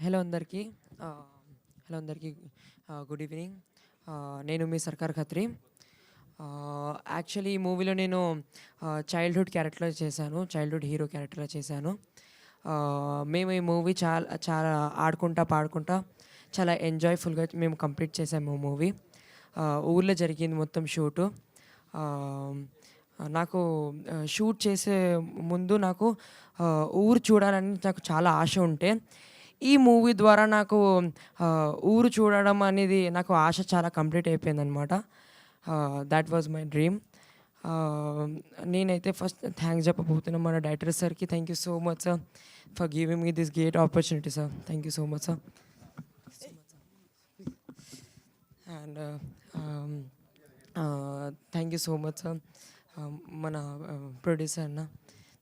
Hello అందరికీ hello అందరికీ good evening. నేను మీ సర్కార్ ఖత్రి. యాక్చువల్లీ ఈ మూవీలో నేను చైల్డ్హుడ్ క్యారెక్టర్లో చేశాను, చైల్డ్హుడ్ హీరో క్యారెక్టర్లో చేశాను. మేము ఈ మూవీ చాలా చాలా ఆడుకుంటా పాడుకుంటా చాలా ఎంజాయ్ఫుల్గా మేము కంప్లీట్ చేసాము మూవీ. ఊర్లో జరిగింది మొత్తం షూటు. నాకు షూట్ చేసే ముందు నాకు ఊరు చూడాలని నాకు చాలా ఆశ ఉంటే ఈ మూవీ ద్వారా నాకు ఊరు చూడడం అనేది నాకు ఆశ చాలా కంప్లీట్ అయిపోయిందనమాట. That was my dream. నేనైతే ఫస్ట్ థ్యాంక్స్ చెప్పబోతున్నాను మన డైరెక్టర్ సార్కి. Thank you so much sir for giving me this great opportunity sir. Thank you so much sir. And thank you so much sir మన producer అన్న.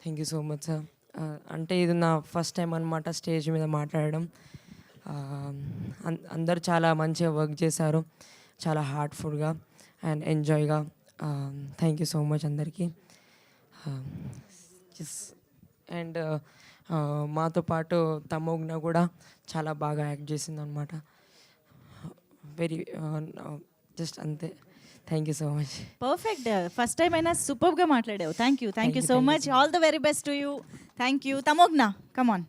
Thank you so much sir. అంటే ఇది నా first time అనమాట stage మీద మాట్లాడడం. అందరు చాలా మంచిగా వర్క్ చేశారు, చాలా హార్ట్ఫుల్గా అండ్ ఎంజాయ్గా. థ్యాంక్ యూ సో మచ్ అందరికీ. అండ్ మాతో పాటు తమోగ్న కూడా చాలా బాగా యాక్ట్ చేసింది అనమాట. వెరీ జస్ట్ అంతే. Thank you so much. Perfect. First time అయినా సూపర్గా మాట్లాడావు. Thank you so much. All the very best to you. Thank you. Tamogna, come on.